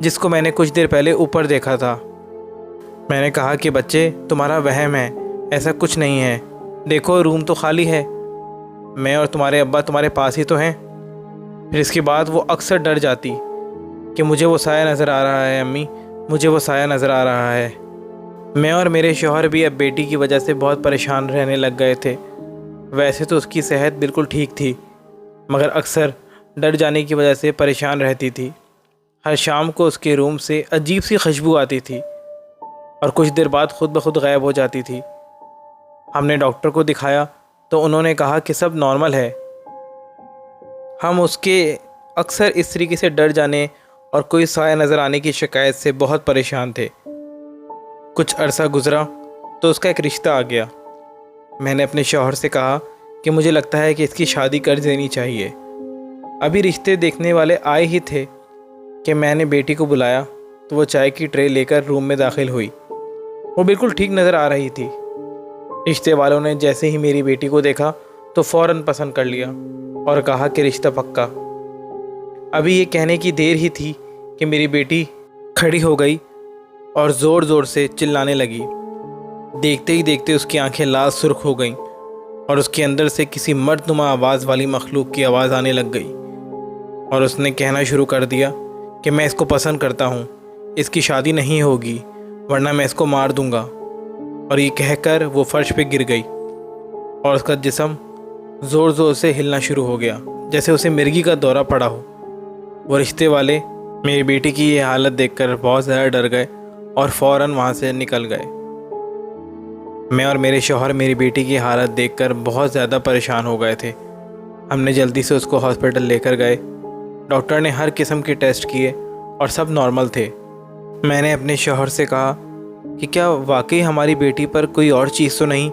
جس کو میں نے کچھ دیر پہلے اوپر دیکھا تھا۔ میں نے کہا کہ بچے تمہارا وہم ہے، ایسا کچھ نہیں ہے، دیکھو روم تو خالی ہے، میں اور تمہارے ابا تمہارے پاس ہی تو ہیں۔ پھر اس کے بعد وہ اکثر ڈر جاتی کہ مجھے وہ سایہ نظر آ رہا ہے، امی مجھے وہ سایہ نظر آ رہا ہے۔ میں اور میرے شوہر بھی اب بیٹی کی وجہ سے بہت پریشان رہنے لگ گئے تھے۔ ویسے تو اس کی صحت بالکل ٹھیک تھی، مگر اکثر ڈر جانے کی وجہ سے پریشان رہتی تھی۔ ہر شام کو اس کے روم سے عجیب سی خوشبو آتی تھی اور کچھ دیر بعد خود بخود غائب ہو جاتی تھی۔ ہم نے ڈاکٹر کو دکھایا تو انہوں نے کہا کہ سب نارمل ہے۔ ہم اس کے اکثر اس طریقے سے ڈر جانے اور کوئی سایہ نظر آنے کی شکایت سے بہت پریشان تھے۔ کچھ عرصہ گزرا تو اس کا ایک رشتہ آ گیا۔ میں نے اپنے شوہر سے کہا کہ مجھے لگتا ہے کہ اس کی شادی کر دینی چاہیے۔ ابھی رشتے دیکھنے والے آئے ہی تھے کہ میں نے بیٹی کو بلایا تو وہ چائے کی ٹرے لے کر روم میں داخل ہوئی۔ وہ بالکل ٹھیک نظر آ رہی تھی۔ رشتے والوں نے جیسے ہی میری بیٹی کو دیکھا تو فوراً پسند کر لیا اور کہا کہ رشتہ پکا۔ ابھی یہ کہنے کی دیر ہی تھی کہ میری بیٹی کھڑی ہو گئی اور زور زور سے چلانے لگی۔ دیکھتے ہی دیکھتے اس کی آنکھیں لال سرخ ہو گئیں اور اس کے اندر سے کسی مرد نما آواز والی مخلوق کی آواز آنے لگ گئی، اور اس نے کہنا شروع کر دیا کہ میں اس کو پسند کرتا ہوں، اس کی شادی نہیں ہوگی ورنہ میں اس کو مار دوں گا۔ اور یہ کہہ کر وہ فرش پہ گر گئی اور اس کا جسم زور زور سے ہلنا شروع ہو گیا جیسے اسے مرگی کا دورہ پڑا ہو۔ وہ رشتے والے میری بیٹی کی یہ حالت دیکھ کر بہت زیادہ ڈر گئے اور فوراً وہاں سے نکل گئے۔ میں اور میرے شوہر میری بیٹی کی حالت دیکھ کر بہت زیادہ پریشان ہو گئے تھے۔ ہم نے جلدی سے اس کو ہاسپٹل لے کر گئے۔ ڈاکٹر نے ہر قسم کے ٹیسٹ کیے اور سب نارمل تھے۔ میں نے اپنے شوہر سے کہا کہ کیا واقعی ہماری بیٹی پر کوئی اور چیز تو نہیں؟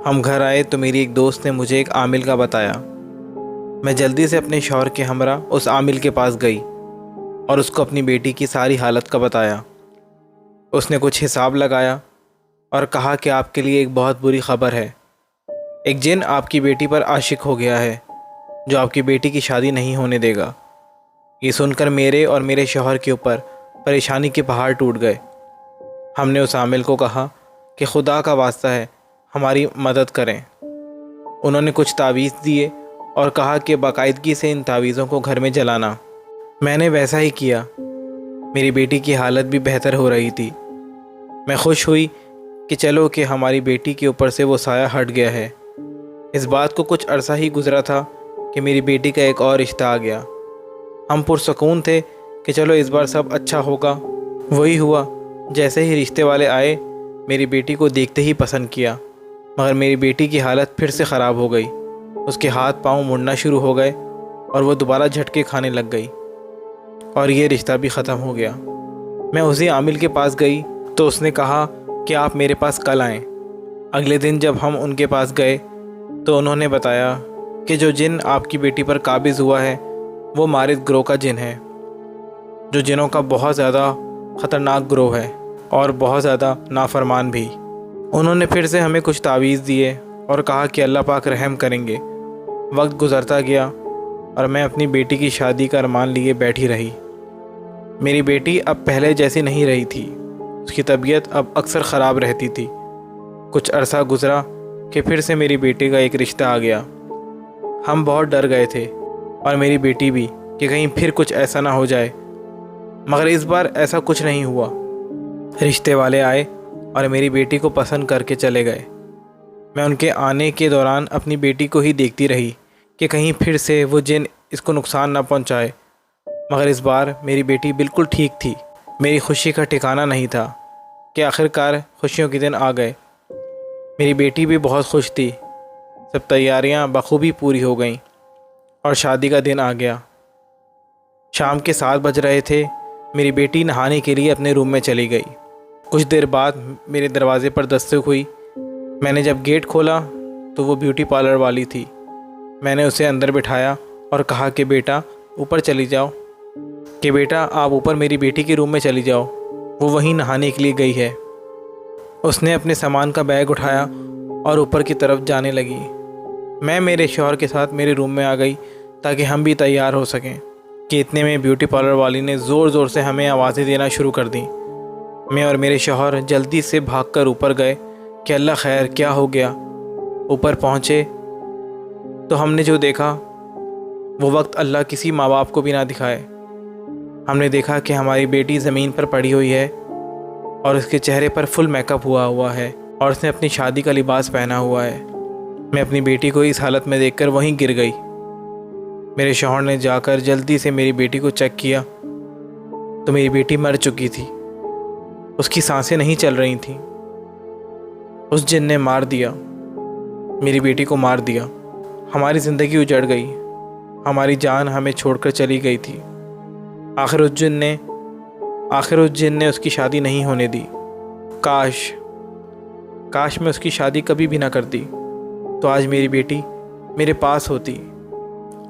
ہم گھر آئے تو میری ایک دوست نے مجھے ایک عامل کا بتایا۔ میں جلدی سے اپنے شوہر کے ہمراہ اس عامل کے پاس گئی اور اس کو اپنی بیٹی کی ساری حالت کا بتایا۔ اس نے کچھ حساب لگایا اور کہا کہ آپ کے لیے ایک بہت بری خبر ہے۔ ایک جن آپ کی بیٹی پر عاشق ہو گیا ہے جو آپ کی بیٹی کی شادی نہیں ہونے دے گا۔ یہ سن کر میرے اور میرے شوہر کے اوپر پریشانی کے پہاڑ ٹوٹ گئے۔ ہم نے اس عامل کو کہا کہ خدا کا واسطہ ہے ہماری مدد کریں۔ انہوں نے کچھ تعویذ دیے اور کہا کہ باقاعدگی سے ان تعویذوں کو گھر میں جلانا۔ میں نے ویسا ہی کیا۔ میری بیٹی کی حالت بھی بہتر ہو رہی تھی۔ میں خوش ہوئی کہ چلو کہ ہماری بیٹی کے اوپر سے وہ سایہ ہٹ گیا ہے۔ اس بات کو کچھ عرصہ ہی گزرا تھا کہ میری بیٹی کا ایک اور رشتہ آ گیا۔ ہم پرسکون تھے کہ چلو اس بار سب اچھا ہوگا۔ وہی ہوا، جیسے ہی رشتے والے آئے میری بیٹی کو دیکھتے ہی پسند کیا، مگر میری بیٹی کی حالت پھر سے خراب ہو گئی۔ اس کے ہاتھ پاؤں مڑنا شروع ہو گئے اور وہ دوبارہ جھٹکے کھانے لگ گئی اور یہ رشتہ بھی ختم ہو گیا۔ میں اسی عامل کے پاس گئی تو اس نے کہا کہ آپ میرے پاس کل آئیں۔ اگلے دن جب ہم ان کے پاس گئے تو انہوں نے بتایا کہ جو جن آپ کی بیٹی پر قابض ہوا ہے وہ مارد گروہ کا جن ہے، جو جنوں کا بہت زیادہ خطرناک گروہ ہے اور بہت زیادہ نافرمان بھی۔ انہوں نے پھر سے ہمیں کچھ تعویذ دیے اور کہا کہ اللہ پاک رحم کریں گے۔ وقت گزرتا گیا اور میں اپنی بیٹی کی شادی کا ارمان لیے بیٹھی رہی۔ میری بیٹی اب پہلے جیسی نہیں رہی تھی، اس کی طبیعت اب اکثر خراب رہتی تھی۔ کچھ عرصہ گزرا کہ پھر سے میری بیٹی کا ایک رشتہ آ گیا۔ ہم بہت ڈر گئے تھے اور میری بیٹی بھی کہ کہیں پھر کچھ ایسا نہ ہو جائے، مگر اس بار ایسا کچھ نہیں ہوا۔ رشتے والے آئے اور میری بیٹی کو پسند کر کے چلے گئے۔ میں ان کے آنے کے دوران اپنی بیٹی کو ہی دیکھتی رہی کہ کہیں پھر سے وہ جن اس کو نقصان نہ پہنچائے، مگر اس بار میری بیٹی بالکل ٹھیک تھی۔ میری خوشی کا ٹھکانہ نہیں تھا کہ آخرکار خوشیوں کے دن آ گئے۔ میری بیٹی بھی بہت خوش تھی۔ سب تیاریاں بخوبی پوری ہو گئیں اور شادی کا دن آ گیا۔ شام کے 7 بج رہے تھے۔ میری بیٹی نہانے کے لیے اپنے روم میں چلی گئی۔ کچھ دیر بعد میرے دروازے پر دستک ہوئی۔ میں نے جب گیٹ کھولا تو وہ بیوٹی پارلر والی تھی۔ میں نے اسے اندر بٹھایا اور کہا کہ بیٹا اوپر چلی جاؤ، کہ بیٹا آپ اوپر میری بیٹی کے روم میں چلی جاؤ، وہ وہیں نہانے کے لیے گئی ہے۔ اس نے اپنے سامان کا بیگ اٹھایا اور اوپر کی طرف جانے لگی۔ میں میرے شوہر کے ساتھ میرے روم میں آ گئی تاکہ ہم بھی تیار ہو سکیں۔ کہ اتنے میں بیوٹی پارلر والی نے زور زور سے ہمیں آوازیں دینا شروع کر دیں۔ میں اور میرے شوہر جلدی سے بھاگ کر اوپر گئے کہ اللہ خیر کیا ہو گیا۔ اوپر پہنچے تو ہم نے جو دیکھا وہ وقت اللہ کسی ماں باپ کو بھی نہ دکھائے۔ ہم نے دیکھا کہ ہماری بیٹی زمین پر پڑی ہوئی ہے اور اس کے چہرے پر فل میک اپ ہوا ہے اور اس نے اپنی شادی کا لباس پہنا ہوا ہے۔ میں اپنی بیٹی کو اس حالت میں دیکھ کر وہیں گر گئی۔ میرے شوہر نے جا کر جلدی سے میری بیٹی کو چیک کیا تو میری بیٹی مر چکی تھی، اس کی سانسیں نہیں چل رہی تھیں۔ اس جن نے مار دیا، میری بیٹی کو مار دیا۔ ہماری زندگی اجڑ گئی، ہماری جان ہمیں چھوڑ کر چلی گئی تھی۔ آخر اس جن نے اس کی شادی نہیں ہونے دی۔ کاش میں اس کی شادی کبھی بھی نہ کرتی تو آج میری بیٹی میرے پاس ہوتی۔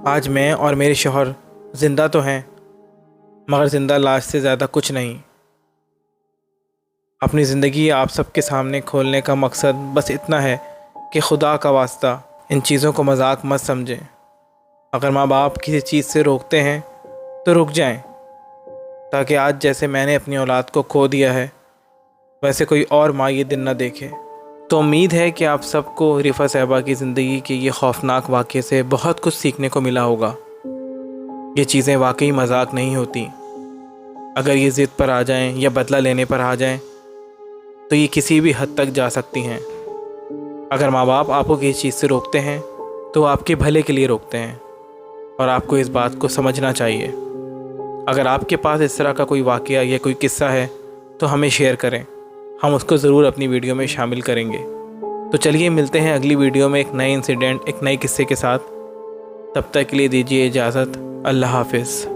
آج میں اور میرے شوہر زندہ تو ہیں مگر زندہ لاش سے زیادہ کچھ نہیں۔ اپنی زندگی آپ سب کے سامنے کھولنے کا مقصد بس اتنا ہے کہ خدا کا واسطہ ان چیزوں کو مذاق مت سمجھیں۔ اگر ماں باپ کسی چیز سے روکتے ہیں تو رک جائیں، تاکہ آج جیسے میں نے اپنی اولاد کو کھو دیا ہے ویسے کوئی اور ماں یہ دن نہ دیکھے۔ تو امید ہے کہ آپ سب کو رفا صاحبہ کی زندگی کے یہ خوفناک واقعے سے بہت کچھ سیکھنے کو ملا ہوگا۔ یہ چیزیں واقعی مذاق نہیں ہوتی۔ اگر یہ ضد پر آ جائیں یا بدلہ لینے پر آ جائیں تو یہ کسی بھی حد تک جا سکتی ہیں۔ اگر ماں باپ آپ کو کسی چیز سے روکتے ہیں تو وہ آپ کے بھلے کے لیے روکتے ہیں اور آپ کو اس بات کو سمجھنا چاہیے۔ اگر آپ کے پاس اس طرح کا کوئی واقعہ یا کوئی قصہ ہے تو ہمیں شیئر کریں، ہم اس کو ضرور اپنی ویڈیو میں شامل کریں گے۔ تو چلیے ملتے ہیں اگلی ویڈیو میں ایک نئے انسیڈنٹ، ایک نئے قصے کے ساتھ۔ تب تک کے لیے دیجیے اجازت۔ اللہ حافظ۔